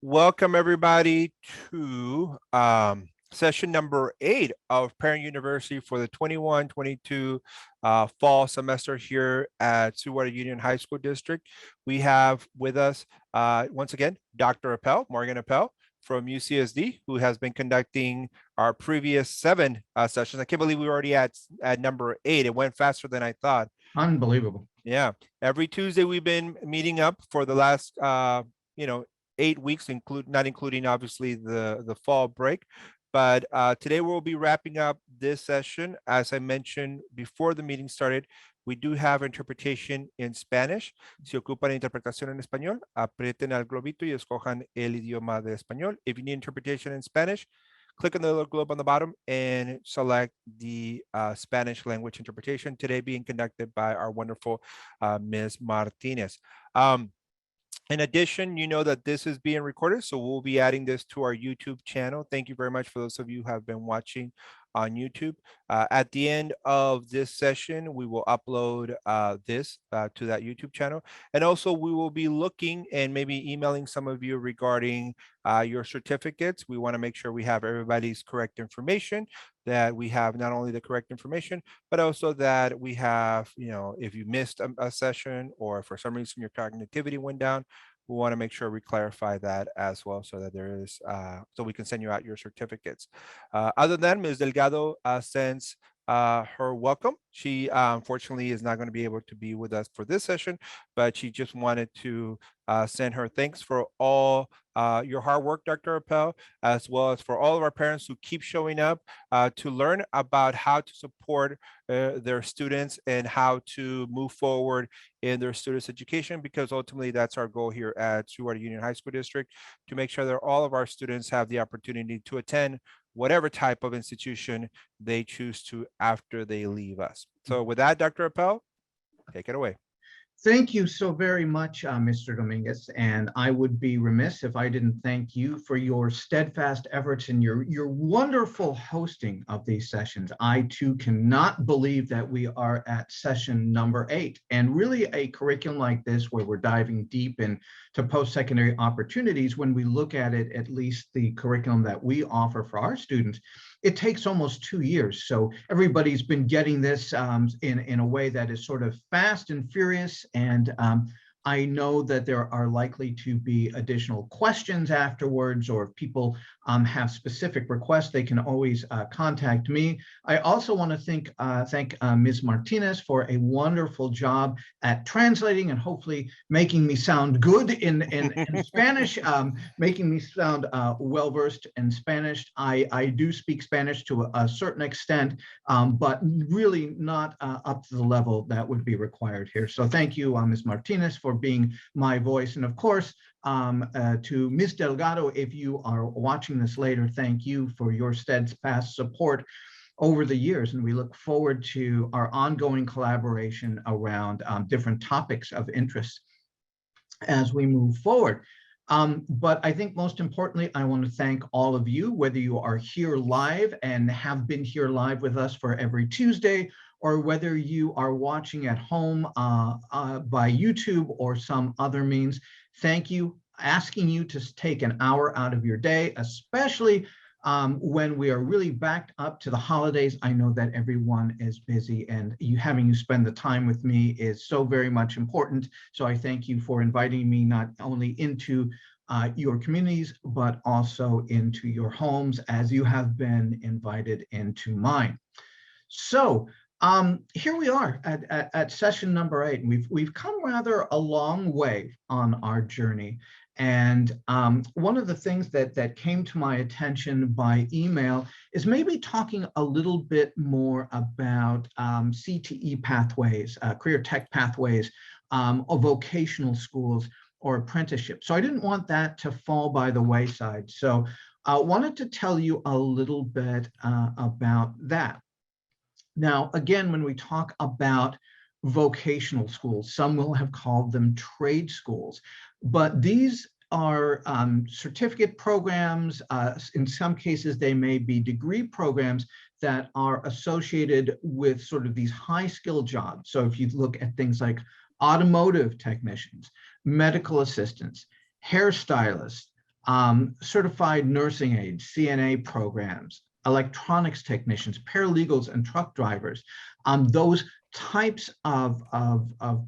Welcome everybody to session number 8 of Parent University for the 21-22 fall semester here at Stillwater Union High School District. We have with us once again Dr. Appel, Morgan Appel from UCSD, who has been conducting our previous 7 sessions. I can't believe we were already at number 8. It went faster than I thought. Unbelievable. Yeah, every Tuesday we've been meeting up for the last 8 weeks, not including obviously the fall break. But today we'll be wrapping up this session. As I mentioned before the meeting started, we do have interpretation in Spanish. Si ocupan interpretación en español, aprieten al globito y escojan el idioma de español. If you need interpretation in Spanish, click on the little globe on the bottom and select the Spanish language interpretation, today being conducted by our wonderful Ms. Martinez. In addition, you know that this is being recorded, so we'll be adding this to our YouTube channel. Thank you very much for those of you who have been watching on YouTube. At the end of this session, we will upload this to that YouTube channel. And also we will be looking and maybe emailing some of you regarding your certificates. We want to make sure we have everybody's correct information, that we have not only the correct information, but also that we have, if you missed a session or for some reason your cognitivity went down, we want to make sure we clarify that as well, so that there is, so we can send you out your certificates. Other than Ms. Delgado sends her welcome. She unfortunately is not going to be able to be with us for this session, but she just wanted to send her thanks for all your hard work, Dr. Appel, as well as for all of our parents who keep showing up to learn about how to support their students and how to move forward in their students' education, because ultimately that's our goal here at Stillwater Union High School District, to make sure that all of our students have the opportunity to attend whatever type of institution they choose to after they leave us. So with that, Dr. Appel, take it away. Thank you so very much, Mr. Dominguez. And I would be remiss if I didn't thank you for your steadfast efforts and your wonderful hosting of these sessions. I too cannot believe that we are at session number 8, and really a curriculum like this where we're diving deep into post-secondary opportunities. When we look at it, at least the curriculum that we offer for our students, it takes almost 2 years. So everybody's been getting this in a way that is sort of fast and furious. And I know that there are likely to be additional questions afterwards, or if people have specific requests, they can always contact me. I also want to thank Ms. Martinez for a wonderful job at translating and hopefully making me sound good in Spanish, making me sound well-versed in Spanish. I do speak Spanish to a certain extent, but really not up to the level that would be required here. So thank you, Ms. Martinez, for being my voice. And of course, to Ms. Delgado, if you are watching this later, thank you for your steadfast support over the years. And we look forward to our ongoing collaboration around different topics of interest as we move forward. But I think most importantly, I want to thank all of you, whether you are here live and have been here live with us for every Tuesday, or whether you are watching at home by YouTube or some other means. Thank you. Asking you to take an hour out of your day, especially when we are really backed up to the holidays. I know that everyone is busy, and having you spend the time with me is so very much important. So I thank you for inviting me not only into your communities, but also into your homes, as you have been invited into mine. So here we are at session number 8, and we've come rather a long way on our journey. And one of the things that came to my attention by email is maybe talking a little bit more about CTE pathways, career tech pathways, or vocational schools or apprenticeships. So I didn't want that to fall by the wayside. So I wanted to tell you a little bit about that. Now, again, when we talk about vocational schools, some will have called them trade schools, but these are certificate programs. In some cases, they may be degree programs that are associated with sort of these high skill jobs. So if you look at things like automotive technicians, medical assistants, hairstylists, certified nursing aides, CNA programs, electronics technicians, paralegals, and truck drivers, those types of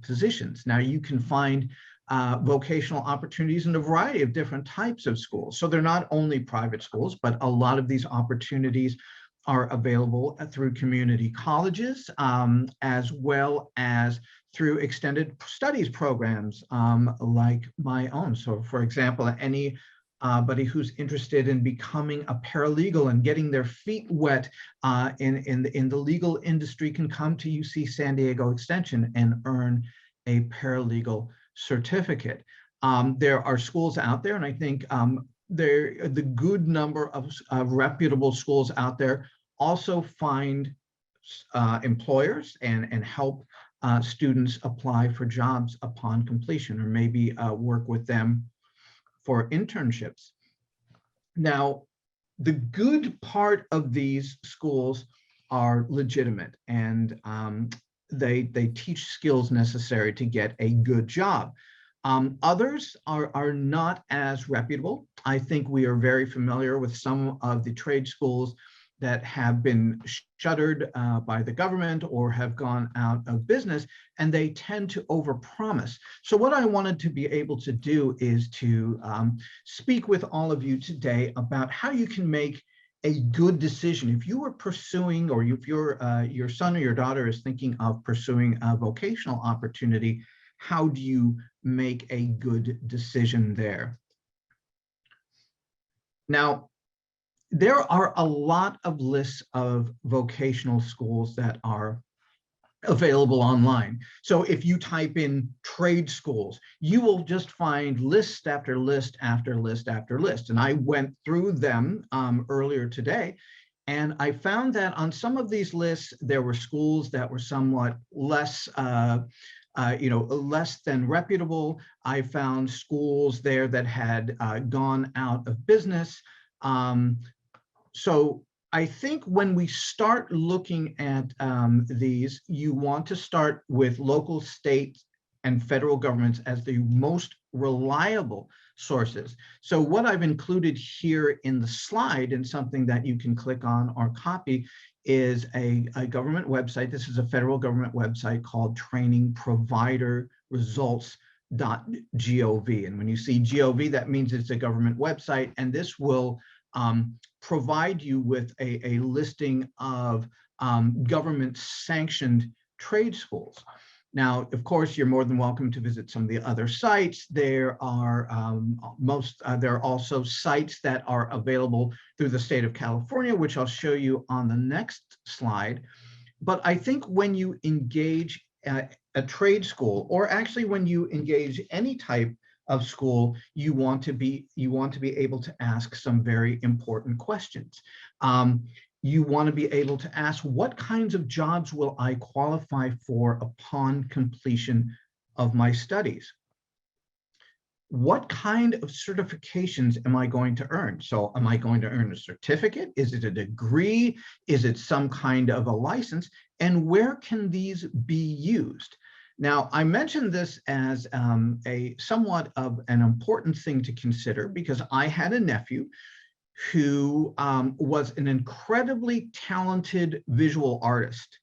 positions. Now you can find vocational opportunities in a variety of different types of schools. So they're not only private schools, but a lot of these opportunities are available through community colleges, as well as through extended studies programs like my own. So for example, anybody who's interested in becoming a paralegal and getting their feet wet in the legal industry can come to UC San Diego Extension and earn a paralegal certificate. There are schools out there, and I think the good number of reputable schools out there also find employers and help students apply for jobs upon completion, or maybe work with them for internships. Now, the good part of these schools are legitimate, and they teach skills necessary to get a good job. Others are not as reputable. I think we are very familiar with some of the trade schools that have been shuttered by the government or have gone out of business, and they tend to overpromise. So what I wanted to be able to do is to speak with all of you today about how you can make a good decision. If you are pursuing, or if your son or your daughter is thinking of pursuing a vocational opportunity, how do you make a good decision there? Now, there are a lot of lists of vocational schools that are available online. So if you type in trade schools, you will just find list after list after list after list. And I went through them earlier today, and I found that on some of these lists, there were schools that were somewhat less less than reputable. I found schools there that had gone out of business. So I think when we start looking at these, you want to start with local, state, and federal governments as the most reliable sources. So what I've included here in the slide, and something that you can click on or copy, is a government website. This is a federal government website called trainingproviders.gov. And when you see gov, that means it's a government website, and this will provide you with a listing of government sanctioned trade schools. Now, of course, you're more than welcome to visit some of the other sites. There are there are also sites that are available through the state of California, which I'll show you on the next slide. But I think when you engage a trade school, or actually when you engage any type of school, you want to be able to ask some very important questions. You want to be able to ask, what kinds of jobs will I qualify for upon completion of my studies? What kind of certifications am I going to earn? So am I going to earn a certificate? Is it a degree? Is it some kind of a license? And where can these be used? Now, I mentioned this as a somewhat of an important thing to consider, because I had a nephew who was an incredibly talented visual artist.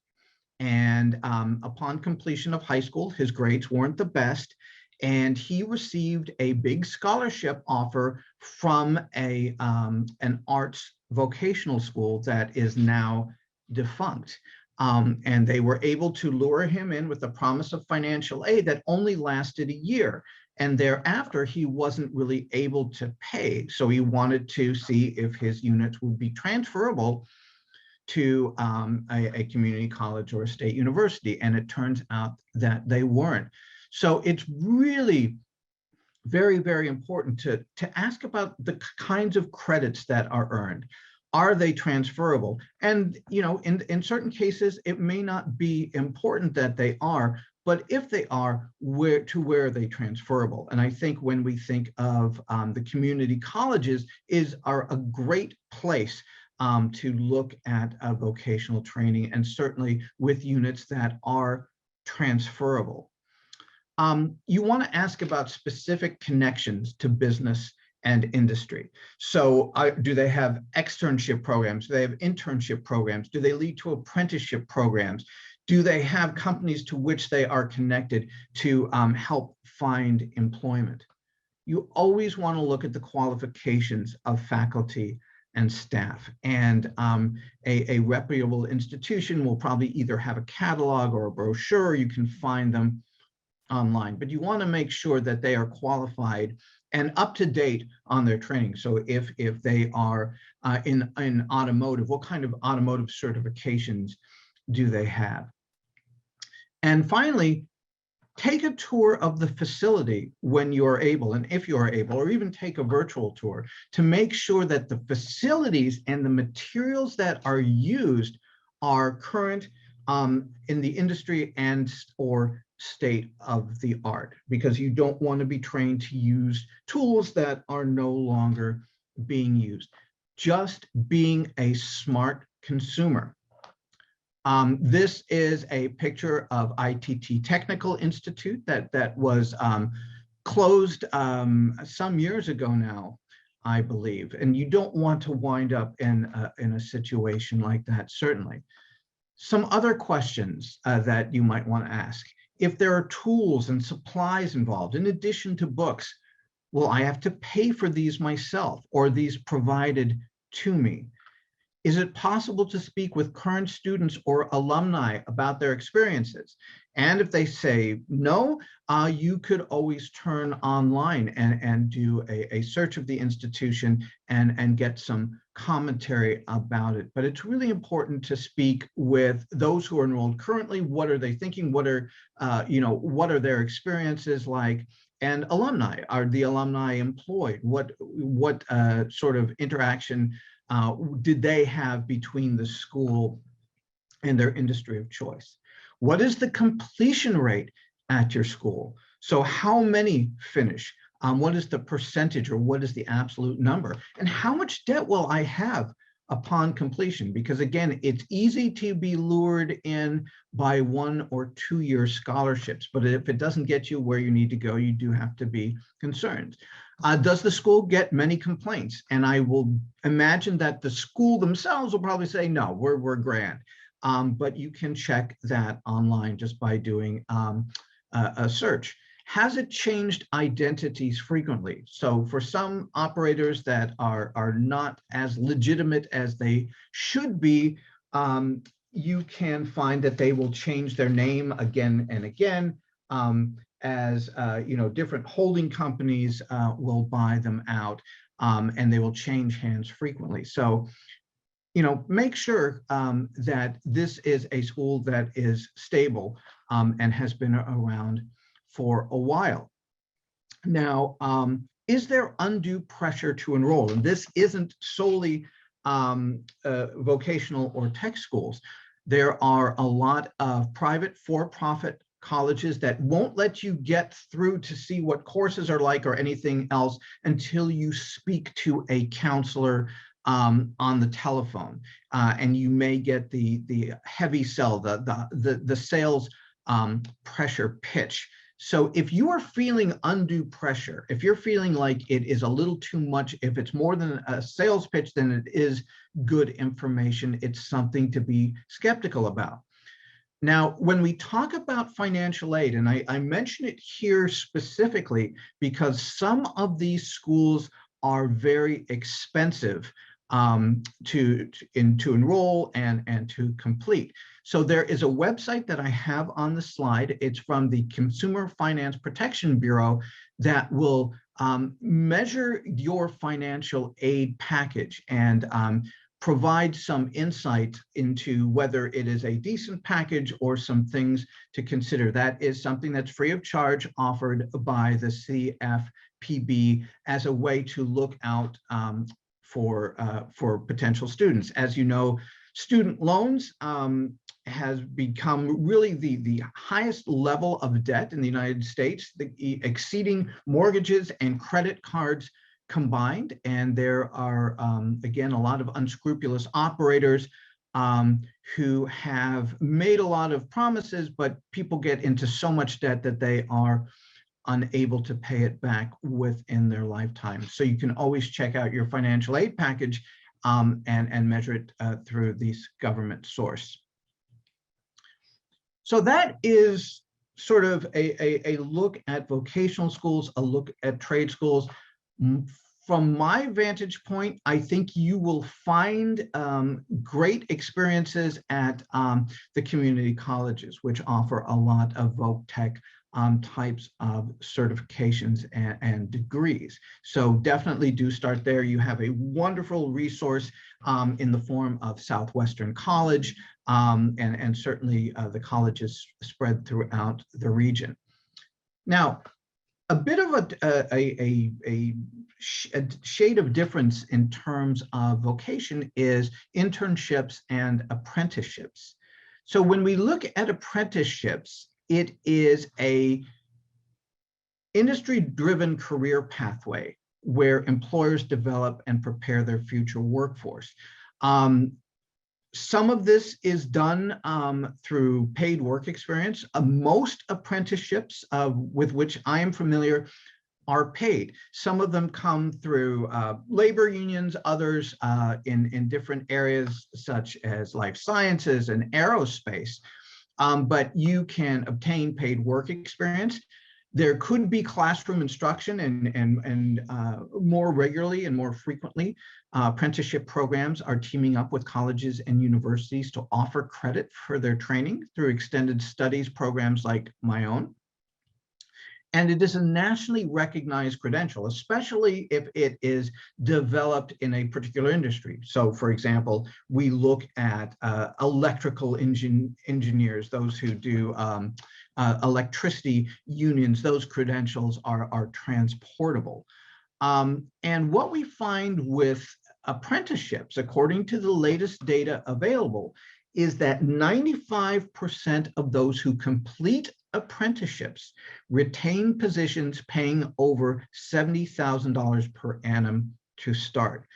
And upon completion of high school, his grades weren't the best, and he received a big scholarship offer from an arts vocational school that is now defunct. And they were able to lure him in with the promise of financial aid that only lasted a year. And thereafter, he wasn't really able to pay. So he wanted to see if his units would be transferable to a community college or a state university. And it turns out that they weren't. So it's really very, very important to ask about the kinds of credits that are earned. Are they transferable? And in certain cases, it may not be important that they are, but if they are, where are they transferable? And I think when we think of the community colleges are a great place to look at vocational training, and certainly with units that are transferable. You want to ask about specific connections to business and industry. So do they have externship programs? Do they have internship programs? Do they lead to apprenticeship programs? Do they have companies to which they are connected to help find employment? You always want to look at the qualifications of faculty and staff. And a reputable institution will probably either have a catalog or a brochure. You can find them online, but you want to make sure that they are qualified and up to date on their training. So if they are in automotive, what kind of automotive certifications do they have? And finally, take a tour of the facility when you're able, and if you're able, or even take a virtual tour to make sure that the facilities and the materials that are used are current in the industry and or state of the art, because you don't want to be trained to use tools that are no longer being used. Just being a smart consumer. This is a picture of ITT Technical Institute that was closed some years ago now, I believe. And you don't want to wind up in a situation like that, certainly. Some other questions that you might want to ask. If there are tools and supplies involved, in addition to books, will I have to pay for these myself or are these provided to me? Is it possible to speak with current students or alumni about their experiences? And if they say no, you could always turn online and do a search of the institution and get some commentary about it. But it's really important to speak with those who are enrolled currently. What are they thinking? What are, what are their experiences like? And alumni, are the alumni employed? What sort of interaction did they have between the school and their industry of choice? What is the completion rate at your school? So how many finish? What is the percentage or what is the absolute number? And how much debt will I have upon completion? Because again, it's easy to be lured in by 1 or 2 year scholarships, but if it doesn't get you where you need to go, you do have to be concerned. Does the school get many complaints? And I will imagine that the school themselves will probably say, no, we're grand. But you can check that online just by doing a search. Has it changed identities frequently? So for some operators that are not as legitimate as they should be, you can find that they will change their name again and again. As different holding companies will buy them out, and they will change hands frequently. So, make sure that this is a school that is stable and has been around for a while. Now, is there undue pressure to enroll? And this isn't solely vocational or tech schools. There are a lot of private for-profit colleges that won't let you get through to see what courses are like or anything else until you speak to a counselor on the telephone, and you may get the heavy sell, the sales pressure pitch. So if you are feeling undue pressure, if you're feeling like it is a little too much, if it's more than a sales pitch than it is good information, it's something to be skeptical about. Now, when we talk about financial aid, and I mention it here specifically because some of these schools are very expensive to enroll and to complete. So there is a website that I have on the slide. It's from the Consumer Finance Protection Bureau that will measure your financial aid package and provide some insight into whether it is a decent package or some things to consider. That is something that's free of charge, offered by the CFPB as a way to look out for potential students. As you know, student loans has become really the highest level of debt in the United States, exceeding mortgages and credit cards combined. And there are, again, a lot of unscrupulous operators who have made a lot of promises, but people get into so much debt that they are unable to pay it back within their lifetime. So you can always check out your financial aid package and measure it through this government source. So that is sort of a look at vocational schools, a look at trade schools. From my vantage point, I think you will find great experiences at the community colleges, which offer a lot of voc tech types of certifications and degrees. So definitely do start there. You have a wonderful resource in the form of Southwestern College, and certainly the colleges spread throughout the region. Now, a bit of a shade of difference in terms of vocation is internships and apprenticeships. So when we look at apprenticeships, it is a industry-driven career pathway where employers develop and prepare their future workforce. Some of this is done through paid work experience. Most apprenticeships with which I am familiar are paid. Some of them come through labor unions, others in different areas such as life sciences and aerospace. But you can obtain paid work experience. There could be classroom instruction and more regularly and more frequently, apprenticeship programs are teaming up with colleges and universities to offer credit for their training through extended studies programs like my own. And it is a nationally recognized credential, especially if it is developed in a particular industry. So for example, we look at electrical engineers, those who do electricity unions, those credentials are transportable. And what we find with apprenticeships, according to the latest data available, is that 95% of those who complete apprenticeships retain positions paying over $70,000 per annum to start.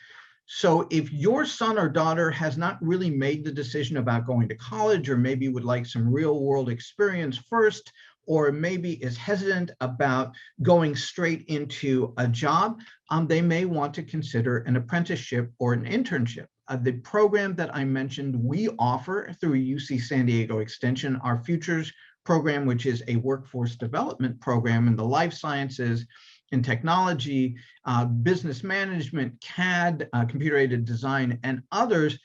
So if your son or daughter has not really made the decision about going to college, or maybe would like some real world experience first, or maybe is hesitant about going straight into a job, they may want to consider an apprenticeship or an internship. The program that I mentioned, we offer through UC San Diego Extension, our Futures program, which is a workforce development program in the life sciences and technology, business management, CAD, computer-aided design, and others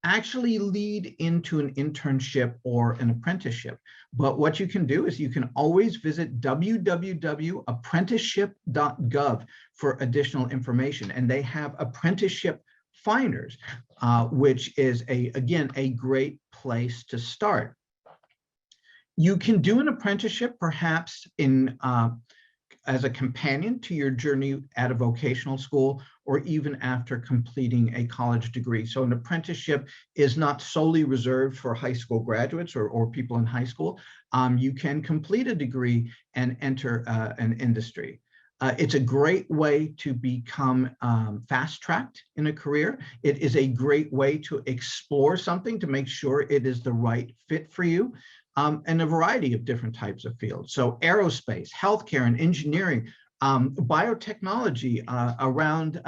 actually lead into an internship or an apprenticeship. But what you can do is you can always visit www.apprenticeship.gov for additional information. And they have Apprenticeship Finders, which is, again, a great place to start. You can do an apprenticeship perhaps in as a companion to your journey at a vocational school, or even after completing a college degree. So an apprenticeship is not solely reserved for high school graduates or people in high school. You can complete a degree and enter an industry. It's a great way to become fast-tracked in a career. It is a great way to explore something to make sure it is the right fit for you. And a variety of different types of fields. So aerospace, healthcare, and engineering, biotechnology around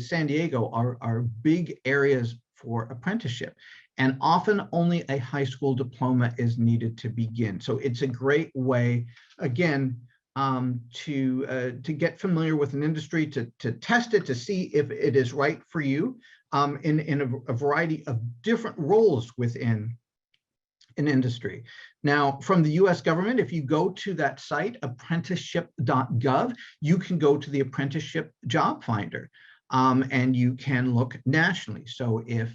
San Diego are big areas for apprenticeship. And often only a high school diploma is needed to begin. So it's a great way, again, to get familiar with an industry, to test it, to see if it is right for you in a variety of different roles within an industry. Now, from the US government, if you go to that site, apprenticeship.gov, you can go to the Apprenticeship Job Finder, and you can look nationally. So if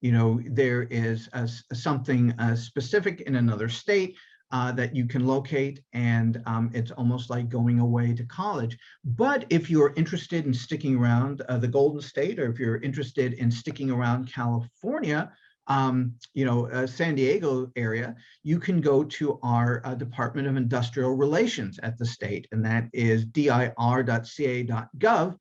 there is something specific in another state that you can locate, and it's almost like going away to college. But if you're interested in sticking around the Golden State, or if you're interested in sticking around California, San Diego area, you can go to our Department of Industrial Relations at the state, and that is dir.ca.gov.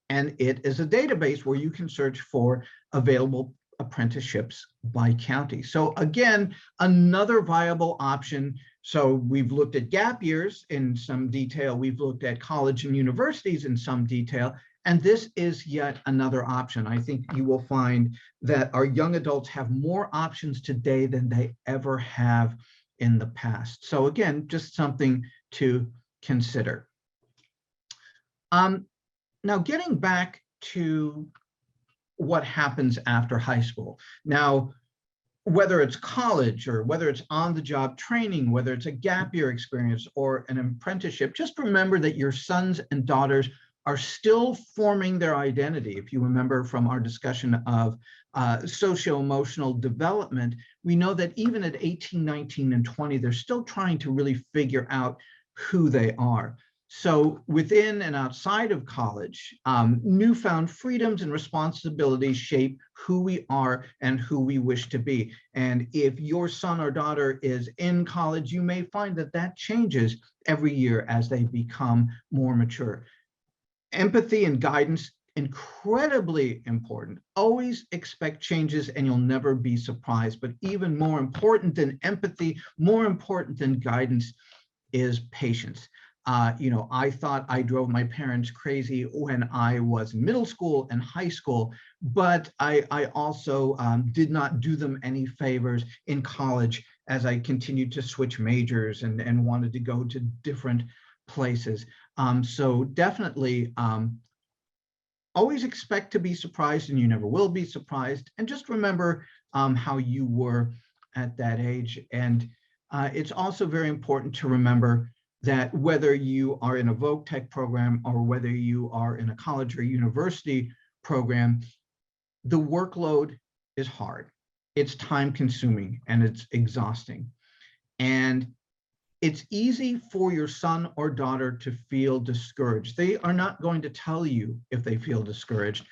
And it is a database where you can search for available apprenticeships by county. So again, another viable option So we've looked at gap years in some detail. We've looked at college and universities in some detail. And this is yet another option. I think you will find that our young adults have more options today than they ever have in the past. So again, just something to consider. Now, getting back to what happens after high school. Now, whether it's college or whether it's on-the-job training, whether it's a gap year experience or an apprenticeship, just remember that your sons and daughters are still forming their identity. If you remember from our discussion of socio-emotional development, we know that even at 18, 19, and 20, they're still trying to really figure out who they are. So within and outside of college, newfound freedoms and responsibilities shape who we are and who we wish to be. And if your son or daughter is in college, you may find that that changes every year as they become more mature. Empathy and guidance, incredibly important. Always expect changes and you'll never be surprised. But even more important than empathy, more important than guidance is patience. I thought I drove my parents crazy when I was in middle school and high school, but I also did not do them any favors in college as I continued to switch majors and wanted to go to different places. So definitely always expect to be surprised, and you never will be surprised. And just remember how you were at that age. And it's also very important to remember that whether you are in a Voc Tech program or whether you are in a college or university program, the workload is hard. It's time consuming and it's exhausting. And it's easy for your son or daughter to feel discouraged. They are not going to tell you if they feel discouraged,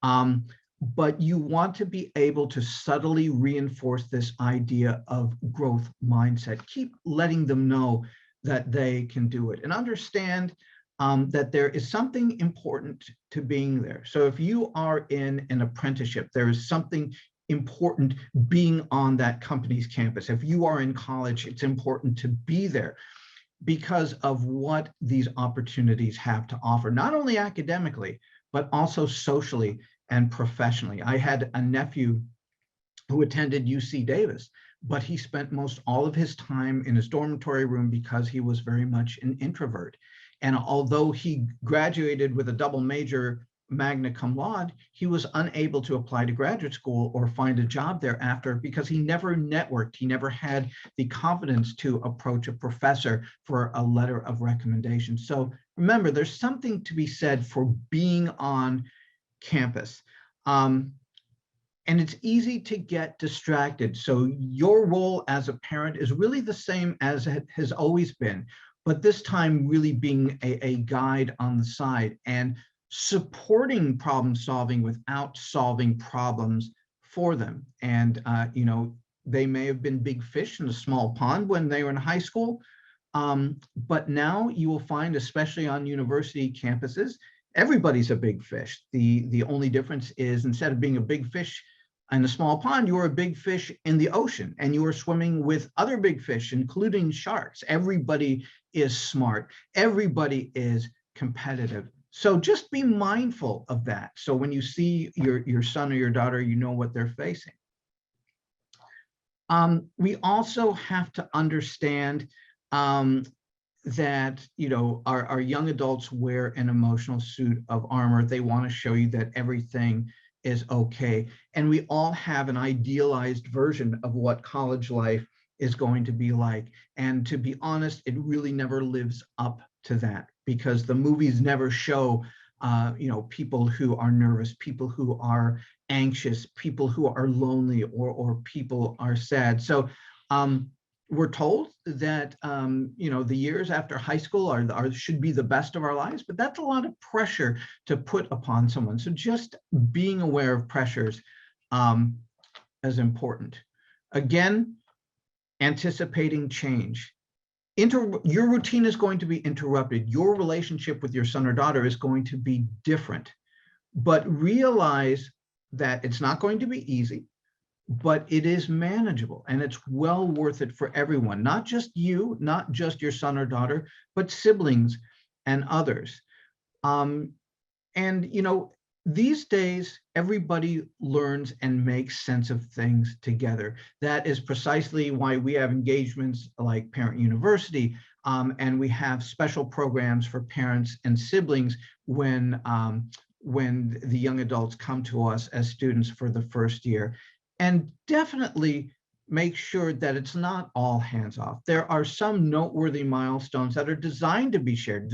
but you want to be able to subtly reinforce this idea of growth mindset. Keep letting them know that they can do it, and understand that there is something important to being there. So if you are in an apprenticeship, there is something important being on that company's campus. If you are in college, it's important to be there because of what these opportunities have to offer, not only academically, but also socially and professionally. I had a nephew who attended UC Davis, but he spent most all of his time in his dormitory room because he was very much an introvert. And although he graduated with a double major magna cum laude, he was unable to apply to graduate school or find a job thereafter because he never networked. He never had the confidence to approach a professor for a letter of recommendation. So remember, there's something to be said for being on campus. And it's easy to get distracted. So your role as a parent is really the same as it has always been, but this time really being a guide on the side and supporting problem solving without solving problems for them. And, they may have been big fish in a small pond when they were in high school, but now you will find, especially on university campuses, everybody's a big fish. The only difference is instead of being a big fish in a small pond, you are a big fish in the ocean and you are swimming with other big fish, including sharks. Everybody is smart. Everybody is competitive. So just be mindful of that. So when you see your son or your daughter, you know what they're facing. We also have to understand that our young adults wear an emotional suit of armor. They want to show you that everything is okay. And we all have an idealized version of what college life is going to be like. And to be honest, it really never lives up to that because the movies never show people who are nervous, people who are anxious, people who are lonely, or people are sad. So we're told that the years after high school should be the best of our lives, but that's a lot of pressure to put upon someone. So just being aware of pressures is important. Again, anticipating change. Your routine is going to be interrupted. Your relationship with your son or daughter is going to be different, but realize that it's not going to be easy. but it is manageable and it's well worth it for everyone, not just you, not just your son or daughter, but siblings and others. And, these days, everybody learns and makes sense of things together. That is precisely why we have engagements like Parent University, and we have special programs for parents and siblings when the young adults come to us as students for the first year. And definitely make sure that it's not all hands off. There are some noteworthy milestones that are designed to be shared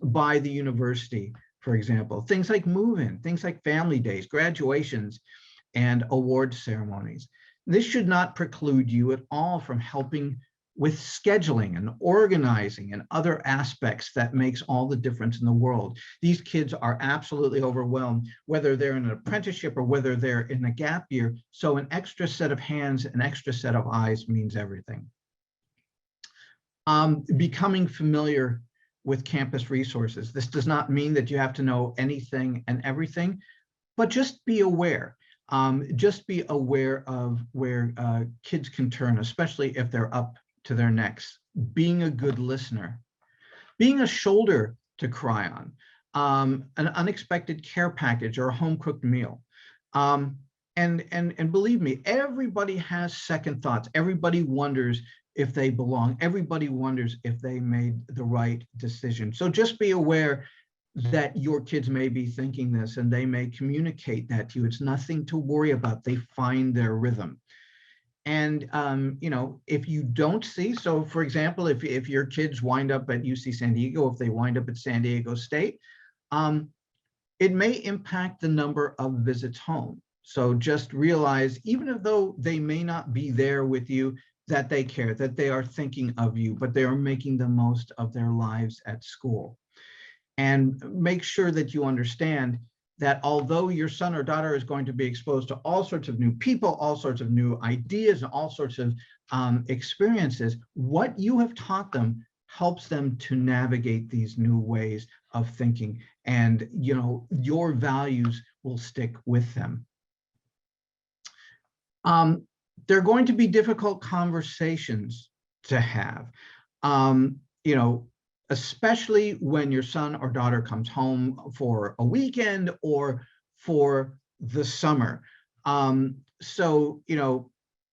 by the university. For example, things like move-in, things like family days, graduations, and award ceremonies. This should not preclude you at all from helping with scheduling and organizing and other aspects that makes all the difference in the world. These kids are absolutely overwhelmed, whether they're in an apprenticeship or whether they're in a gap year. So an extra set of hands, an extra set of eyes means everything. Becoming familiar with campus resources. This does not mean that you have to know anything and everything, but just be aware. Just be aware of where kids can turn, especially if they're up to their necks. Being a good listener, being a shoulder to cry on, an unexpected care package or a home-cooked meal. And believe me, everybody has second thoughts. Everybody wonders if they belong. Everybody wonders if they made the right decision. So just be aware that your kids may be thinking this and they may communicate that to you. It's nothing to worry about. They find their rhythm. And, if you don't see, so for example, if your kids wind up at UC San Diego, if they wind up at San Diego State, it may impact the number of visits home. So just realize, even though they may not be there with you, that they care, that they are thinking of you, but they are making the most of their lives at school. And make sure that you understand that although your son or daughter is going to be exposed to all sorts of new people, all sorts of new ideas, and all sorts of experiences, what you have taught them helps them to navigate these new ways of thinking. And, your values will stick with them. They're going to be difficult conversations to have, especially when your son or daughter comes home for a weekend or for the summer. So,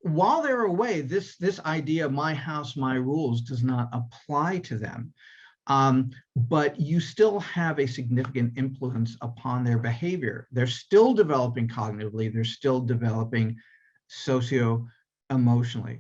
while they're away, this idea of my house, my rules does not apply to them. But you still have a significant influence upon their behavior. They're still developing cognitively, they're still developing socio-emotionally.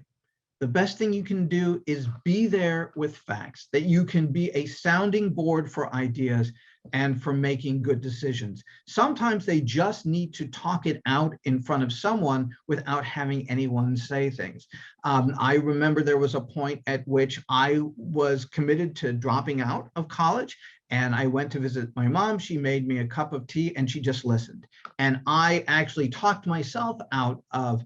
The best thing you can do is be there with facts, that you can be a sounding board for ideas and for making good decisions. Sometimes they just need to talk it out in front of someone without having anyone say things. I remember there was a point at which I was committed to dropping out of college, and I went to visit my mom. She made me a cup of tea and she just listened. And I actually talked myself out of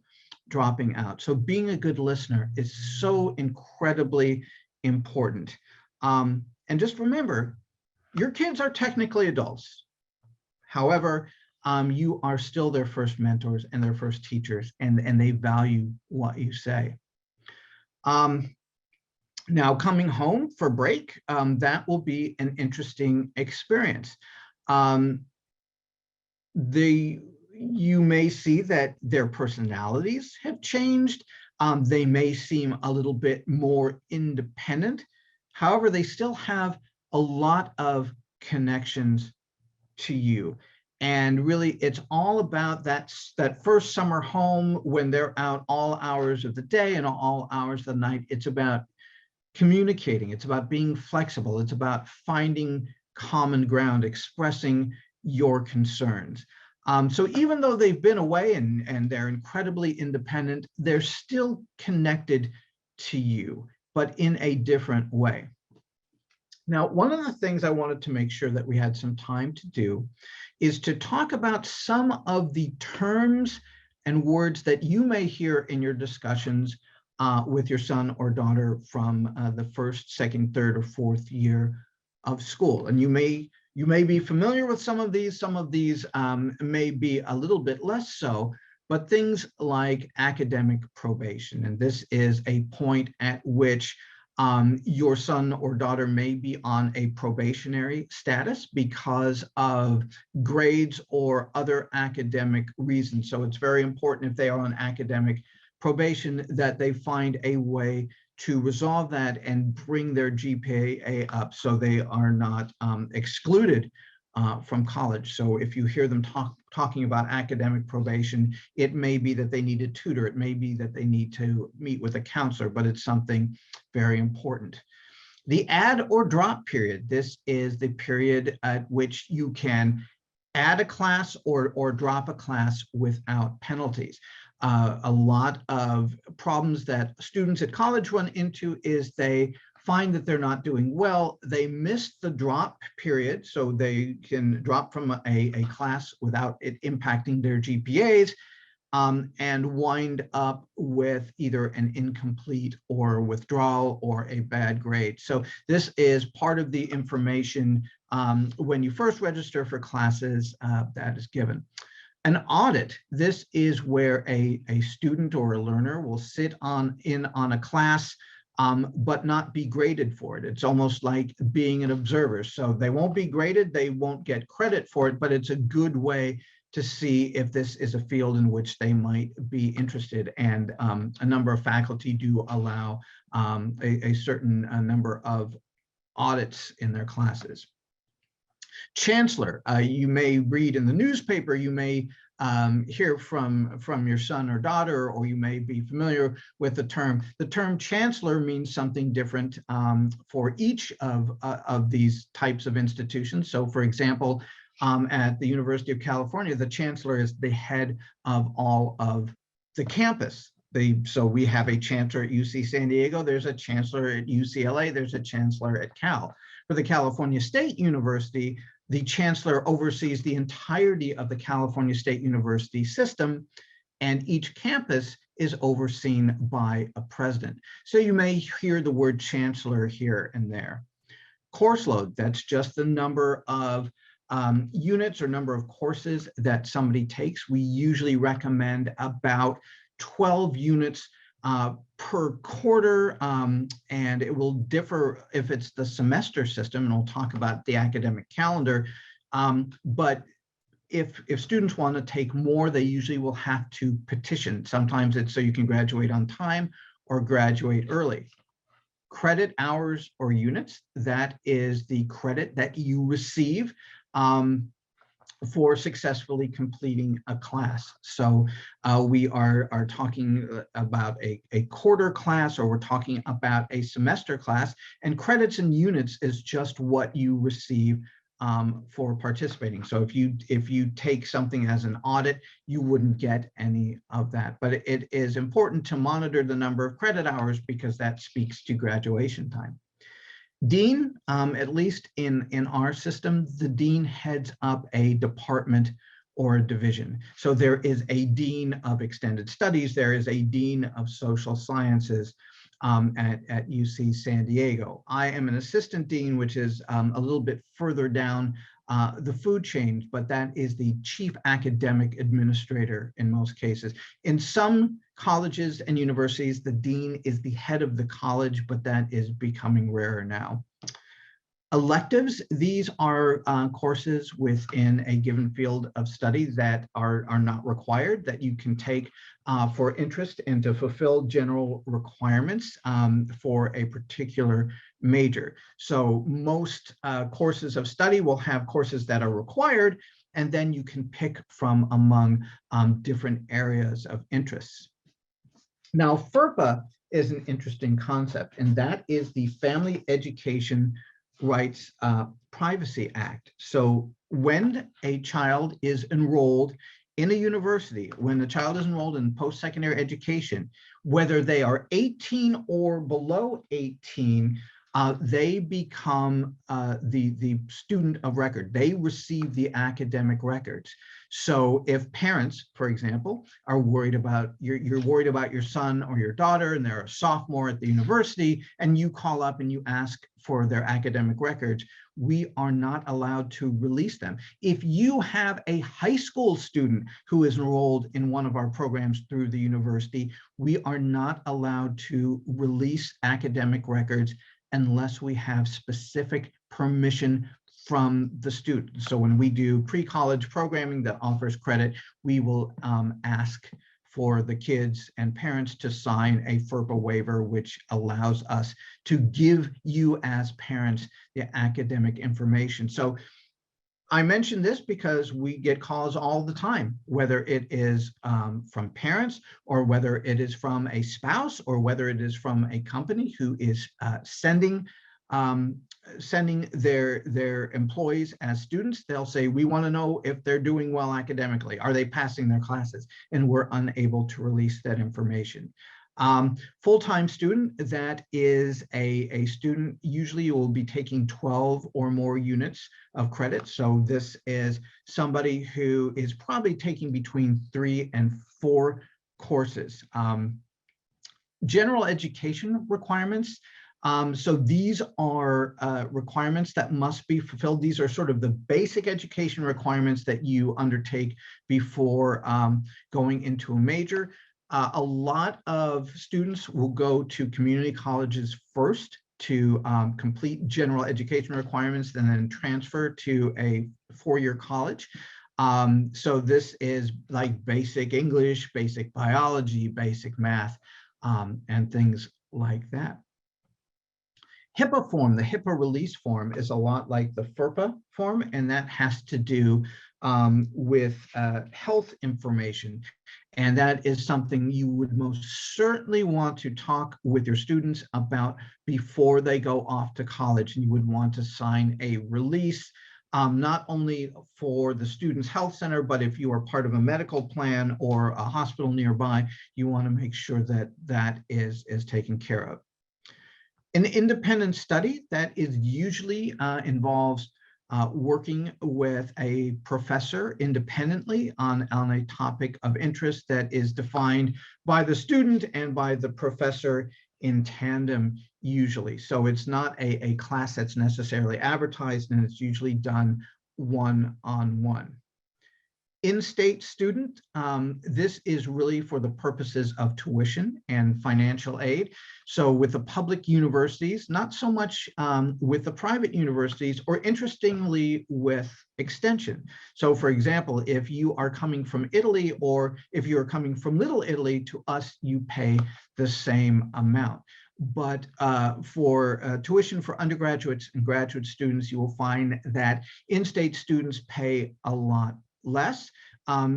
dropping out. So being a good listener is so incredibly important. And just remember, your kids are technically adults. However, you are still their first mentors and their first teachers, and they value what you say. Now, coming home for break, that will be an interesting experience. You may see that their personalities have changed. They may seem a little bit more independent. However, they still have a lot of connections to you. And really, it's all about that first summer home when they're out all hours of the day and all hours of the night. It's about communicating. It's about being flexible. It's about finding common ground, expressing your concerns. So even though they've been away and they're incredibly independent, they're still connected to you, but in a different way. Now, one of the things I wanted to make sure that we had some time to do is to talk about some of the terms and words that you may hear in your discussions with your son or daughter from the first, second, third, or fourth year of school. And you may be familiar with some of these may be a little bit less so, but things like academic probation. And this is a point at which your son or daughter may be on a probationary status because of grades or other academic reasons. So it's very important if they are on academic probation that they find a way to resolve that and bring their GPA up so they are not excluded from college. So if you hear them talking about academic probation, it may be that they need a tutor, it may be that they need to meet with a counselor, but it's something very important. The add or drop period, this is the period at which you can add a class or drop a class without penalties. A lot of problems that students at college run into is they find that they're not doing well. They miss the drop period, so they can drop from a class without it impacting their GPAs, and wind up with either an incomplete or withdrawal or a bad grade. So this is part of the information when you first register for classes that is given. An audit, this is where a student or a learner will sit in on a class but not be graded for it. It's almost like being an observer. So they won't be graded, they won't get credit for it, but it's a good way to see if this is a field in which they might be interested. And a number of faculty do allow a certain number of audits in their classes. Chancellor, you may read in the newspaper, you may hear from your son or daughter, or you may be familiar with the term. The term chancellor means something different for each of these types of institutions. So for example, at the University of California, the chancellor is the head of all of the campus. So we have a chancellor at UC San Diego, there's a chancellor at UCLA, there's a chancellor at Cal. For the California State University, the chancellor oversees the entirety of the California State University system, and each campus is overseen by a president. So you may hear the word chancellor here and there. Course load, that's just the number of units or number of courses that somebody takes. We usually recommend about 12 units per quarter, and it will differ if it's the semester system, and we'll talk about the academic calendar. But if students want to take more, they usually will have to petition. Sometimes it's so you can graduate on time or graduate early. Credit hours or units, that is the credit that you receive for successfully completing a class. So we are talking about a quarter class, or we're talking about a semester class, and credits and units is just what you receive for participating. So if you take something as an audit, you wouldn't get any of that. But it is important to monitor the number of credit hours because that speaks to graduation time. Dean, at least in our system, the dean heads up a department or a division. So there is a dean of extended studies, there is a dean of social sciences at UC San Diego. I am an assistant dean, which is a little bit further down the food chain, but that is the chief academic administrator in most cases. In some colleges and universities, the dean is the head of the college, but that is becoming rarer now. Electives, these are courses within a given field of study that are not required, that you can take for interest and to fulfill general requirements for a particular major. So most courses of study will have courses that are required, and then you can pick from among different areas of interests. Now, FERPA is an interesting concept, and that is the Family Education Rights Privacy Act. So when a child is enrolled in a university, when the child is enrolled in post-secondary education, whether they are 18 or below 18, they become the student of record. They receive the academic records. So if parents, for example, are worried about, you're worried about your son or your daughter, and they're a sophomore at the university, and you call up and you ask for their academic records, we are not allowed to release them. If you have a high school student who is enrolled in one of our programs through the university, we are not allowed to release academic records unless we have specific permission from the student. So when we do pre-college programming that offers credit, we will ask for the kids and parents to sign a FERPA waiver, which allows us to give you as parents the academic information. So I mention this because we get calls all the time, whether it is from parents, or whether it is from a spouse, or whether it is from a company who is sending their employees as students. They'll say, we want to know if they're doing well academically. Are they passing their classes? And we're unable to release that information. Full-time student, that is a student, usually you will be taking 12 or more units of credit. So this is somebody who is probably taking between 3 and 4 courses. General education requirements. So these are requirements that must be fulfilled. These are sort of the basic education requirements that you undertake before going into a major. A lot of students will go to community colleges first to complete general education requirements, and then transfer to a 4-year college. So this is like basic English, basic biology, basic math, and things like that. HIPAA form, the HIPAA release form, is a lot like the FERPA form, and that has to do with health information. And that is something you would most certainly want to talk with your students about before they go off to college. And you would want to sign a release, not only for the student's health center, but if you are part of a medical plan or a hospital nearby, you want to make sure that that is taken care of. An independent study, that is usually involves working with a professor independently on a topic of interest that is defined by the student and by the professor in tandem usually. So it's not a class that's necessarily advertised, and it's usually done one-on-one. In-state student, this is really for the purposes of tuition and financial aid. So with the public universities, not so much with the private universities, or interestingly with extension. So for example, if you are coming from Italy, or if you're coming from Little Italy, to us, you pay the same amount. But for tuition for undergraduates and graduate students, you will find that in-state students pay a lot less.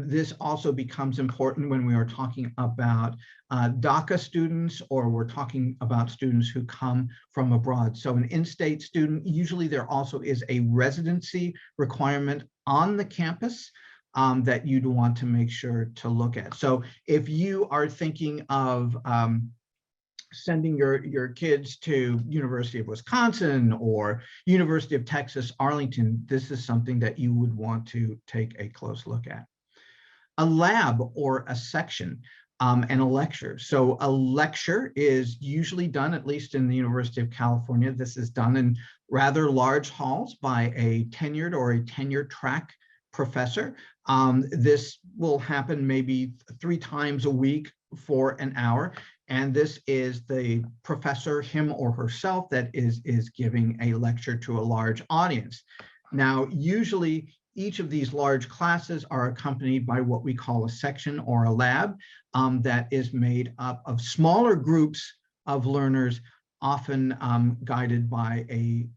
This also becomes important when we are talking about DACA students, or we're talking about students who come from abroad. So an in-state student, usually there also is a residency requirement on the campus that you'd want to make sure to look at. So if you are thinking of sending your kids to University of Wisconsin or University of Texas, Arlington, this is something that you would want to take a close look at. A lab or a section and a lecture. So a lecture is usually done, at least in the University of California, this is done in rather large halls by a tenured or a tenure track professor. This will happen maybe 3 times a week for an hour. And this is the professor, him or herself, that is giving a lecture to a large audience. Now, usually each of these large classes are accompanied by what we call a section or a lab that is made up of smaller groups of learners, often guided by a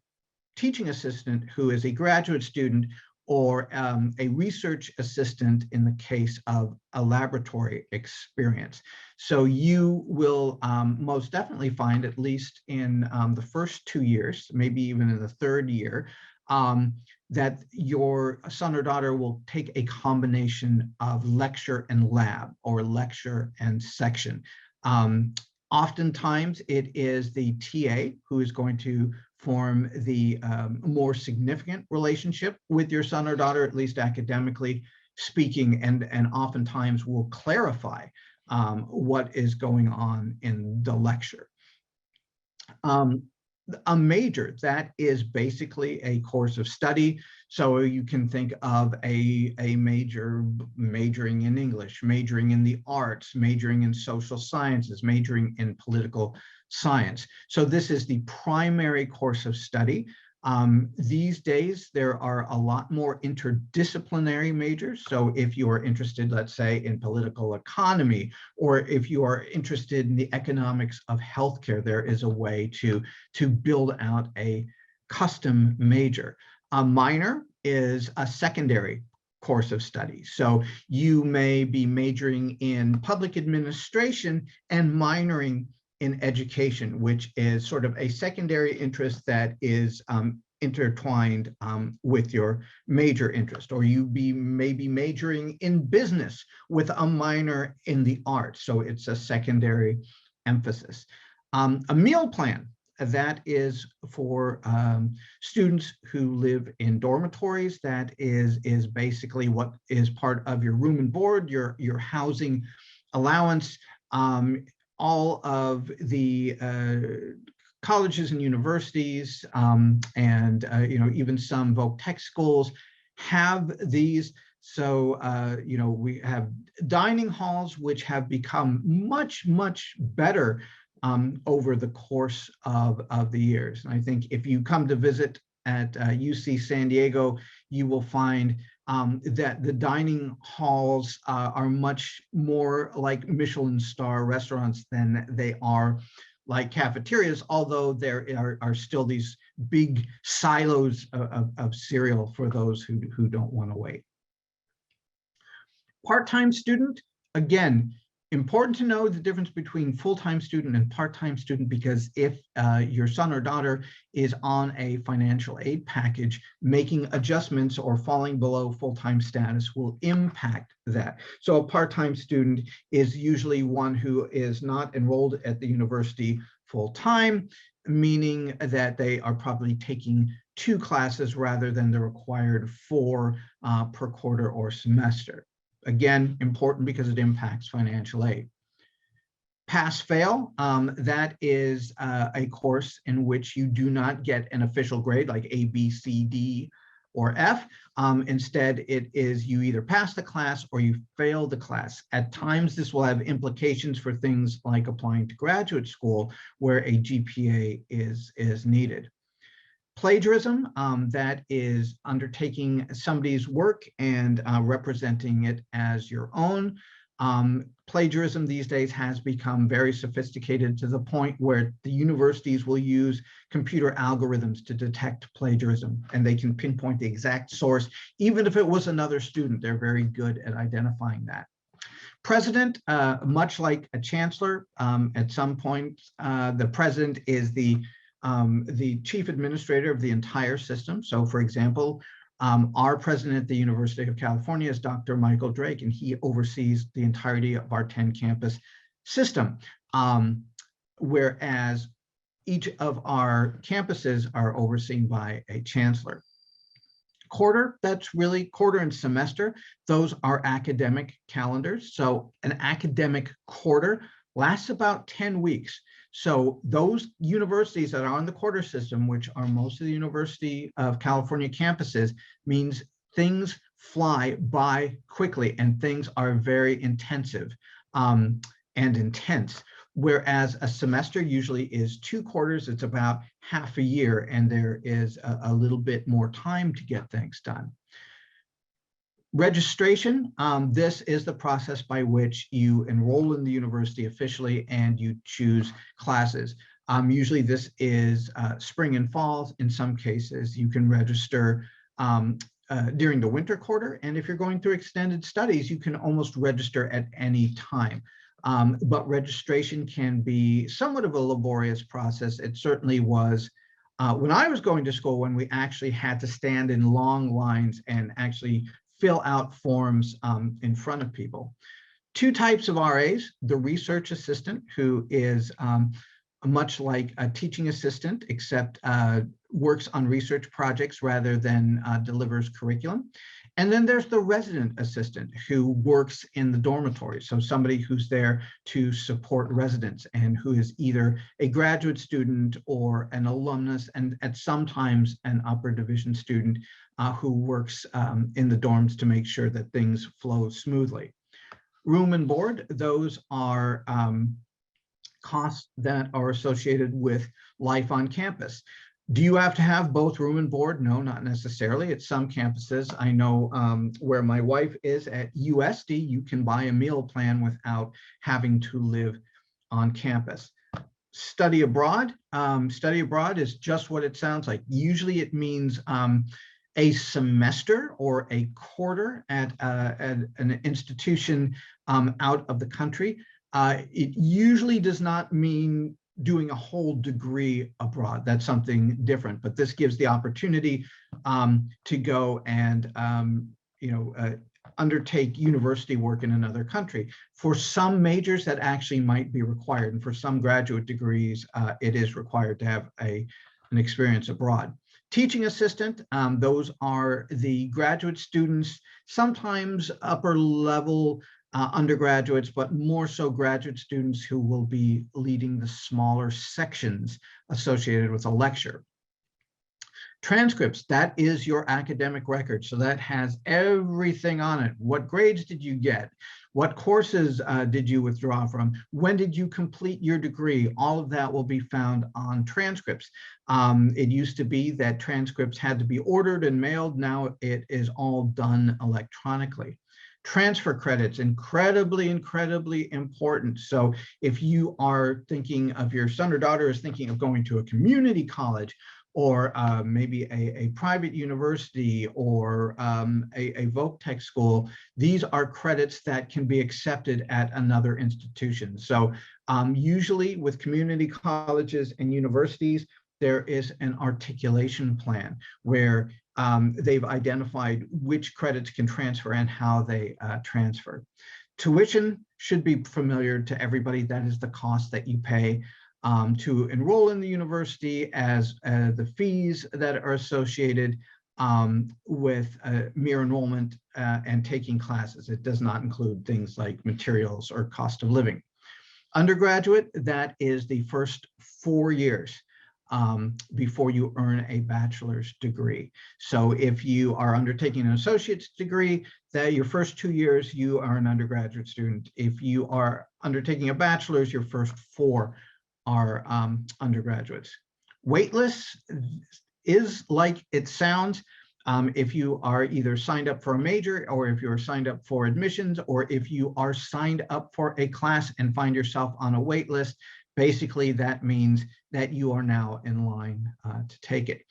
teaching assistant who is a graduate student, or a research assistant in the case of a laboratory experience. So you will most definitely find, at least in the first 2 years, maybe even in the 3rd year, that your son or daughter will take a combination of lecture and lab, or lecture and section. Oftentimes, it is the TA who is going to form the more significant relationship with your son or daughter, at least academically speaking, and oftentimes will clarify what is going on in the lecture. A major, that is basically a course of study. So you can think of a major majoring in English, majoring in the arts, majoring in social sciences, majoring in political science. So this is the primary course of study. These days, there are a lot more interdisciplinary majors. So if you are interested, let's say, in political economy, or if you are interested in the economics of healthcare, there is a way to build out a custom major. A minor is a secondary course of study. So you may be majoring in public administration and minoring in education, which is sort of a secondary interest that is intertwined with your major interest. Or you may be majoring in business with a minor in the arts. So it's a secondary emphasis. A meal plan, that is for students who live in dormitories. That is basically what is part of your room and board, your housing allowance. All of the colleges and universities and even some voc tech schools have these. So we have dining halls which have become much better over the course of the years. And I think if you come to visit at UC San Diego, you will find that the dining halls are much more like Michelin star restaurants than they are like cafeterias, although there are still these big silos of cereal for those who don't want to wait. Part-time student, again, important to know the difference between full-time student and part-time student, because if your son or daughter is on a financial aid package, making adjustments or falling below full-time status will impact that. So a part-time student is usually one who is not enrolled at the university full-time, meaning that they are probably taking 2 classes rather than the required 4 per quarter or semester. Again, important because it impacts financial aid. Pass-fail, that is a course in which you do not get an official grade like A, B, C, D, or F. Instead, it is you either pass the class or you fail the class. At times, this will have implications for things like applying to graduate school, where a GPA is needed. Plagiarism, that is undertaking somebody's work and representing it as your own. Plagiarism these days has become very sophisticated to the point where the universities will use computer algorithms to detect plagiarism, and they can pinpoint the exact source. Even if it was another student, they're very good at identifying that. President, much like a chancellor, at some point, the president is the chief administrator of the entire system. So for example, our president at the University of California is Dr. Michael Drake, and he oversees the entirety of our 10 campus system. Whereas each of our campuses are overseen by a chancellor. Quarter, that's really quarter and semester. Those are academic calendars. So an academic quarter lasts about 10 weeks. So those universities that are on the quarter system, which are most of the University of California campuses, means things fly by quickly and things are very intensive and intense. Whereas a semester usually is 2 quarters, it's about half a year, and there is a little bit more time to get things done. Registration, this is the process by which you enroll in the university officially and you choose classes. Usually this is spring and fall. In some cases, you can register during the winter quarter. And if you're going through extended studies, you can almost register at any time. But registration can be somewhat of a laborious process. It certainly was when I was going to school, when we actually had to stand in long lines and actually fill out forms in front of people. Two types of RAs: the research assistant, who is much like a teaching assistant, except works on research projects rather than delivers curriculum. And then there's the resident assistant, who works in the dormitory. So somebody who's there to support residents and who is either a graduate student or an alumnus, and at sometimes an upper division student who works in the dorms to make sure that things flow smoothly. Room and board, those are costs that are associated with life on campus. Do you have to have both room and board? No, not necessarily. At some campuses, I know where my wife is at USD, you can buy a meal plan without having to live on campus. Study abroad. Study abroad is just what it sounds like. Usually it means a semester or a quarter at an institution out of the country. It usually does not mean doing a whole degree abroad. That's something different, but this gives the opportunity to go and undertake university work in another country. For some majors, that actually might be required, and for some graduate degrees, it is required to have an experience abroad. Teaching assistant, those are the graduate students, sometimes upper level undergraduates, but more so graduate students who will be leading the smaller sections associated with a lecture. Transcripts, that is your academic record. So that has everything on it. What grades did you get? What courses did you withdraw from? When did you complete your degree? All of that will be found on transcripts. It used to be that transcripts had to be ordered and mailed. Now it is all done electronically. Transfer credits, incredibly, incredibly important. So if you are thinking of your son or daughter is thinking of going to a community college, or maybe a private university, or a voc tech school, these are credits that can be accepted at another institution. So usually with community colleges and universities, there is an articulation plan where they've identified which credits can transfer and how they transfer. Tuition should be familiar to everybody. That is the cost that you pay to enroll in the university, as the fees that are associated with mere enrollment and taking classes. It does not include things like materials or cost of living. Undergraduate, that is the first 4 years before you earn a bachelor's degree. So if you are undertaking an associate's degree, that your first 2 years, you are an undergraduate student. If you are undertaking a bachelor's, your first 4 are undergraduates. Waitlist is like it sounds. If you are either signed up for a major, or if you're signed up for admissions, or if you are signed up for a class and find yourself on a wait list, basically that means that you are now in line to take it.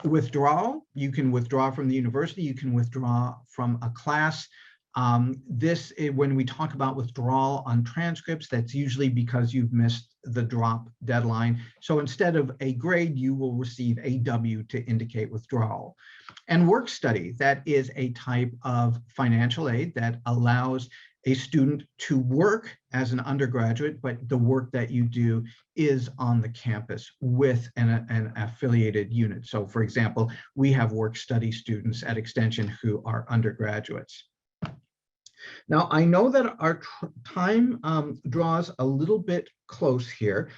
Withdrawal, you can withdraw from the university, you can withdraw from a class. When we talk about withdrawal on transcripts, that's usually because you've missed the drop deadline. So instead of a grade, you will receive a W to indicate withdrawal. And work study, that is a type of financial aid that allows a student to work as an undergraduate, but the work that you do is on the campus with an affiliated unit. So for example, we have work study students at Extension who are undergraduates. Now, I know that our time draws a little bit close here,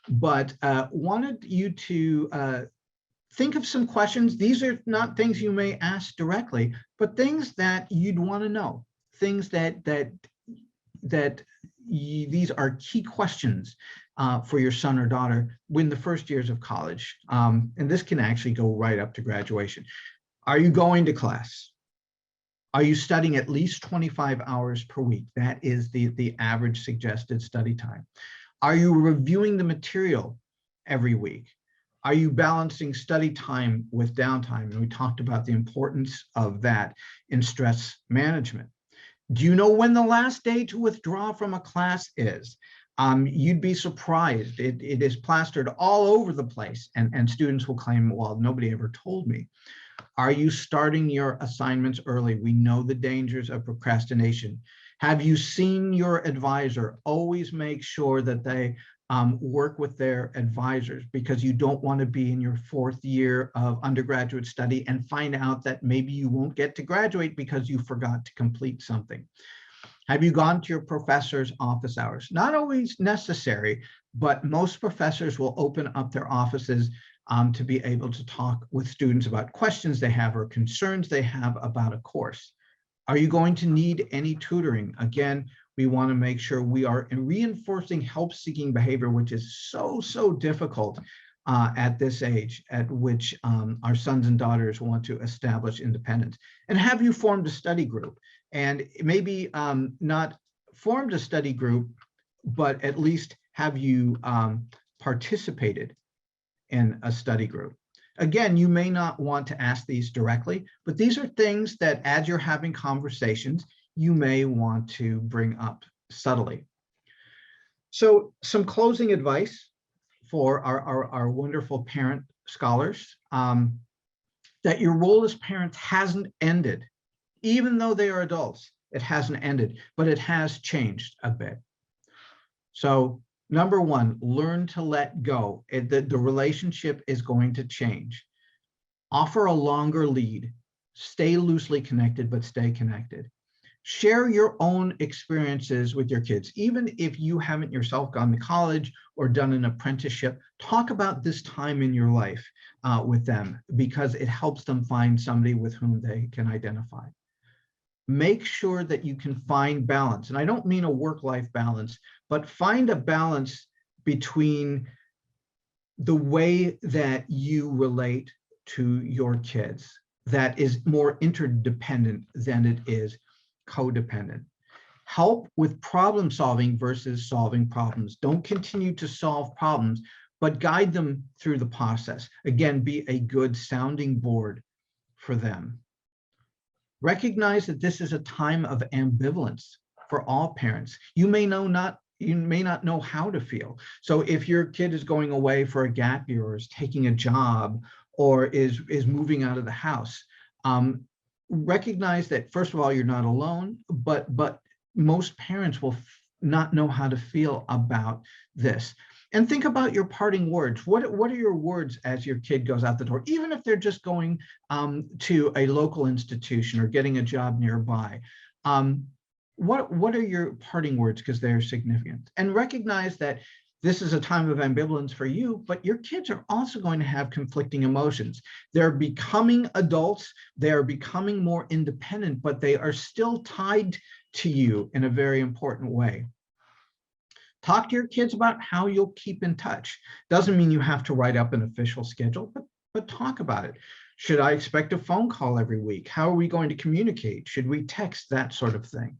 but wanted you to think of some questions. These are not things you may ask directly, but things that you'd want to know, things these are key questions for your son or daughter in the first years of college. And this can actually go right up to graduation. Are you going to class? Are you studying at least 25 hours per week? That is the average suggested study time. Are you reviewing the material every week? Are you balancing study time with downtime? And we talked about the importance of that in stress management. Do you know when the last day to withdraw from a class is? You'd be surprised. It is plastered all over the place, and students will claim, well, nobody ever told me. Are you starting your assignments early? We know the dangers of procrastination. Have you seen your advisor? Always make sure that they work with their advisors, because you don't want to be in your 4th year of undergraduate study and find out that maybe you won't get to graduate because you forgot to complete something. Have you gone to your professor's office hours? Not always necessary, but most professors will open up their offices to be able to talk with students about questions they have or concerns they have about a course. Are you going to need any tutoring? Again, we want to make sure we are reinforcing help-seeking behavior, which is so difficult at this age at which our sons and daughters want to establish independence. And have you formed a study group? And maybe not formed a study group, but at least have you participated in a study group? Again, you may not want to ask these directly, but these are things that as you're having conversations, you may want to bring up subtly. So some closing advice for our wonderful parent scholars, that your role as parents hasn't ended. Even though they are adults, it hasn't ended, but it has changed a bit. So number one, learn to let go. The relationship is going to change. Offer a longer lead. Stay loosely connected, but stay connected. Share your own experiences with your kids. Even if you haven't yourself gone to college or done an apprenticeship, talk about this time in your life with them, because it helps them find somebody with whom they can identify. Make sure that you can find balance. And I don't mean a work-life balance, but find a balance between the way that you relate to your kids that is more interdependent than it is codependent. Help with problem solving versus solving problems. Don't continue to solve problems, but guide them through the process. Again, be a good sounding board for them. Recognize that this is a time of ambivalence for all parents. You may not know how to feel. So if your kid is going away for a gap year, or is taking a job, or is moving out of the house, recognize that, first of all, you're not alone, but most parents will not know how to feel about this. And think about your parting words. What are your words as your kid goes out the door, even if they're just going to a local institution or getting a job nearby? What are your parting words, because they're significant? And recognize that this is a time of ambivalence for you, but your kids are also going to have conflicting emotions. They're becoming adults, they are becoming more independent, but they are still tied to you in a very important way. Talk to your kids about how you'll keep in touch. Doesn't mean you have to write up an official schedule, but talk about it. Should I expect a phone call every week? How are we going to communicate? Should we text? That sort of thing.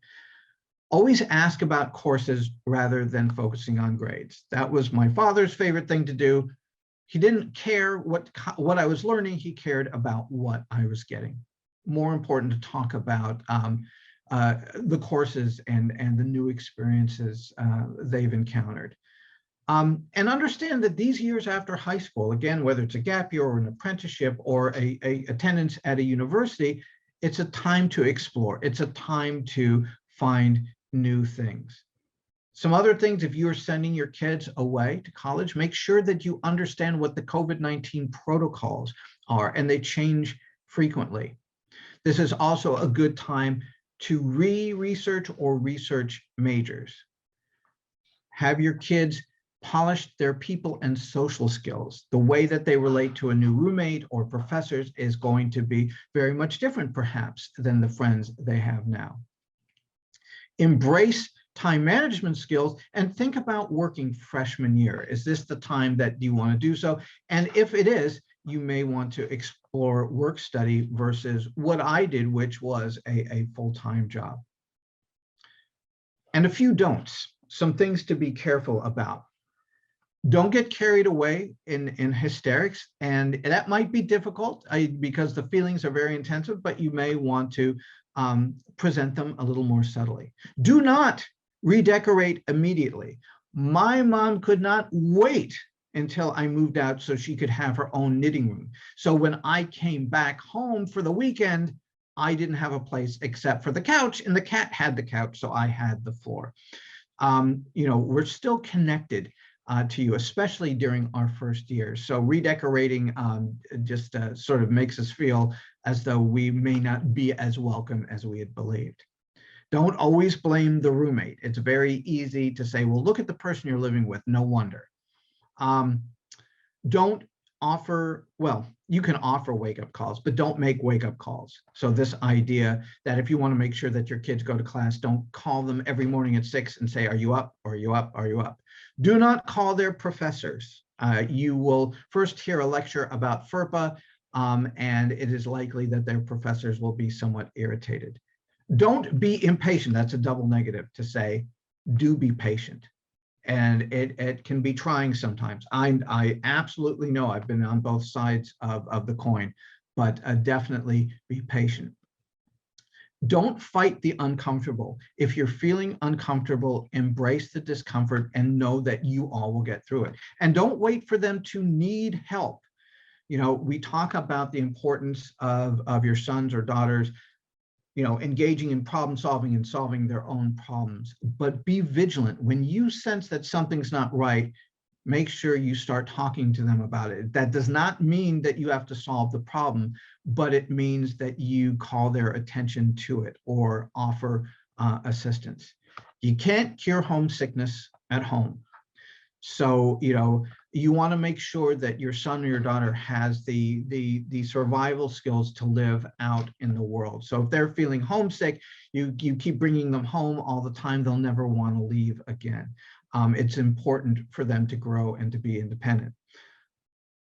Always ask about courses rather than focusing on grades. That was my father's favorite thing to do. He didn't care what I was learning. He cared about what I was getting. More important to talk about the courses and the new experiences they've encountered. And understand that these years after high school, again, whether it's a gap year or an apprenticeship or a attendance at a university, it's a time to explore. It's a time to find new things. Some other things, if you are sending your kids away to college, make sure that you understand what the COVID-19 protocols are, and they change frequently. This is also a good time to research or research majors. Have your kids polish their people and social skills. The way that they relate to a new roommate or professors is going to be very much different, perhaps, than the friends they have now. Embrace time management skills and think about working freshman year. Is this the time that you want to do so? And if it is, you may want to explore work study versus what I did, which was a full-time job. And a few don'ts, some things to be careful about. Don't get carried away in hysterics, and that might be difficult because the feelings are very intensive, but you may want to present them a little more subtly. Do not redecorate immediately. My mom could not wait until I moved out so she could have her own knitting room. So when I came back home for the weekend, I didn't have a place except for the couch, and the cat had the couch, so I had the floor. We're still connected to you, especially during our first year. So redecorating just sort of makes us feel as though we may not be as welcome as we had believed. Don't always blame the roommate. It's very easy to say, well, look at the person you're living with, no wonder. Don't offer, well, you can offer wake-up calls, but don't make wake-up calls. So this idea that if you want to make sure that your kids go to class, don't call them every morning at 6 and say, are you up? Are you up? Are you up? Do not call their professors. You will first hear a lecture about FERPA, and it is likely that their professors will be somewhat irritated. Don't be impatient. That's a double negative to say, do be patient. And it can be trying sometimes. I absolutely know I've been on both sides of the coin, but definitely be patient. Don't fight the uncomfortable. If you're feeling uncomfortable, embrace the discomfort and know that you all will get through it. And don't wait for them to need help. We talk about the importance of your sons or daughters engaging in problem solving and solving their own problems. But be vigilant. When you sense that something's not right, make sure you start talking to them about it. That does not mean that you have to solve the problem, but it means that you call their attention to it or offer assistance. You can't cure homesickness at home. So, you want to make sure that your son or your daughter has the survival skills to live out in the world. So if they're feeling homesick, you keep bringing them home all the time, they'll never want to leave again. It's important for them to grow and to be independent.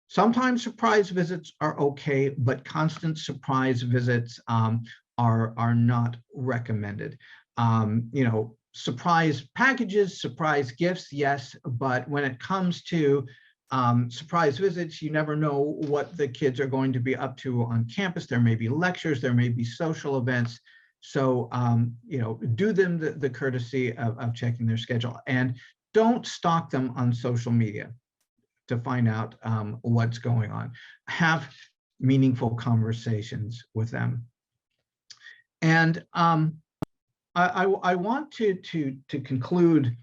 Sometimes surprise visits are okay, but constant surprise visits are not recommended. Surprise packages, surprise gifts, yes, but when it comes to surprise visits, you never know what the kids are going to be up to on campus. There may be lectures, there may be social events. So, do them the courtesy of checking their schedule, and don't stalk them on social media to find out what's going on. Have meaningful conversations with them. And I want to conclude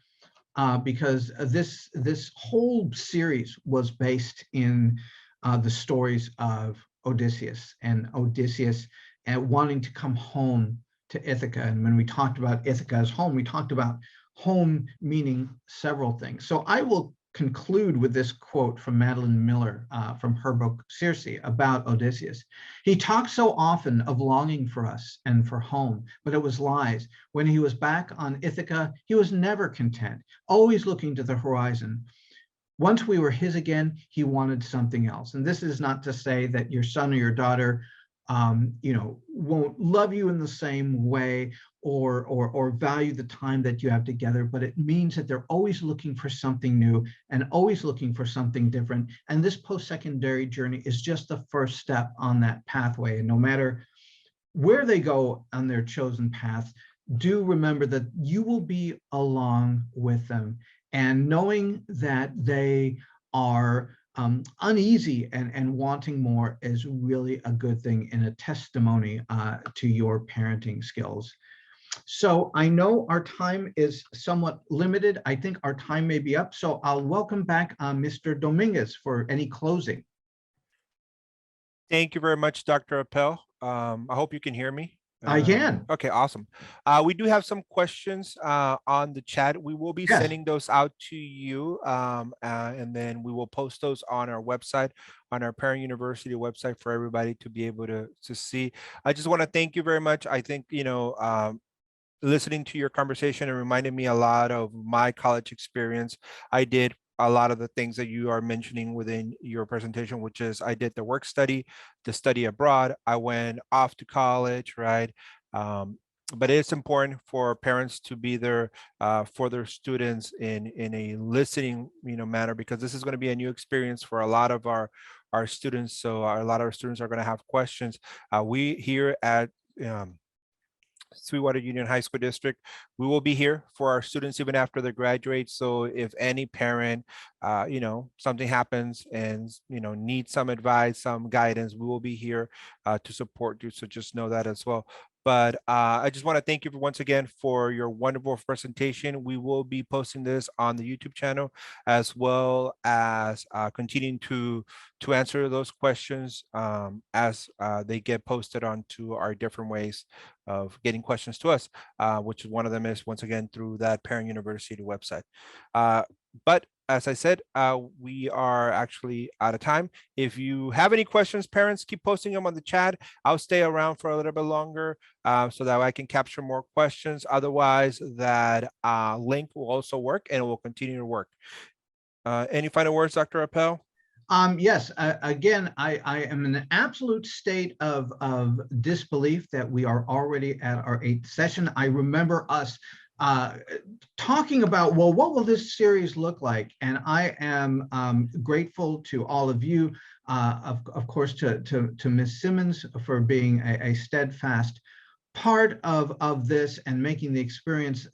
because this whole series was based in the stories of Odysseus and wanting to come home to Ithaca. And when we talked about Ithaca as home, we talked about home meaning several things. So I will conclude with this quote from Madeline Miller from her book Circe about Odysseus. He talked so often of longing for us and for home, but it was lies. When he was back on Ithaca, he was never content, always looking to the horizon. Once we were his again, he wanted something else. And this is not to say that your son or your daughter won't love you in the same way or value the time that you have together, but it means that they're always looking for something new and always looking for something different. And this post-secondary journey is just the first step on that pathway. And no matter where they go on their chosen path, do remember that you will be along with them. And knowing that they are uneasy and wanting more is really a good thing and a testimony to your parenting skills. So I know our time is somewhat limited. I think our time may be up. So I'll welcome back Mr. Dominguez for any closing. Thank you very much, Dr. Appel. I hope you can hear me. I can. Okay, awesome. We do have some questions on the chat. We will be sending those out to you, and then we will post those on our website, on our Parent University website for everybody to be able to see. I just want to thank you very much. I think, listening to your conversation, it reminded me a lot of my college experience. I did a lot of the things that you are mentioning within your presentation, which is I did the work study, the study abroad. I went off to college, right? But it's important for parents to be there for their students in a listening, manner, because this is going to be a new experience for a lot of our students. So a lot of our students are going to have questions. We here at Sweetwater Union High School District. We will be here for our students even after they graduate. So if any parent, something happens and, needs some advice, some guidance, we will be here to support you. So just know that as well. But I just want to thank you once again for your wonderful presentation. We will be posting this on the YouTube channel, as well as continuing to answer those questions as they get posted onto our different ways of getting questions to us, which is one of them is once again through that Parent University website. But as I said, we are actually out of time. If you have any questions, parents, keep posting them on the chat. I'll stay around for a little bit longer so that I can capture more questions. Otherwise, that link will also work and it will continue to work. Any final words, Dr. Appel? Yes, again, I am in an absolute state of disbelief that we are already at our 8th session. I remember us talking about, well, what will this series look like? And I am grateful to all of you, of course, to Ms. Simmons for being a steadfast part of this and making the experience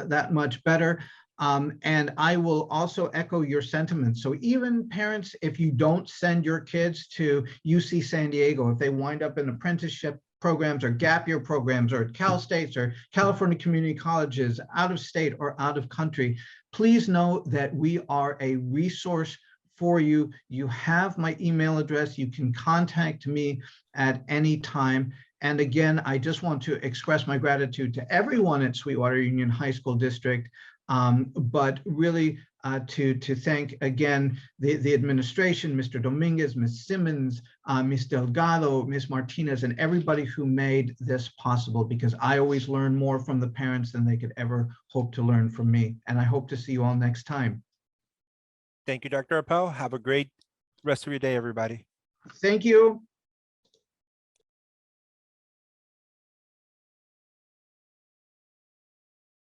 that much better. And I will also echo your sentiments. So even parents, if you don't send your kids to UC San Diego, if they wind up in apprenticeship programs or gap year programs or at Cal States or California community colleges, out of state or out of country, please know that we are a resource for you. You have my email address. You can contact me at any time. And again, I just want to express my gratitude to everyone at Sweetwater Union High School District, but really to thank again the administration, Mr. Dominguez, Ms. Simmons, Ms. Delgado, Ms. Martinez, and everybody who made this possible, because I always learn more from the parents than they could ever hope to learn from me. And I hope to see you all next time. Thank you, Dr. Appel. Have a great rest of your day, everybody. Thank you.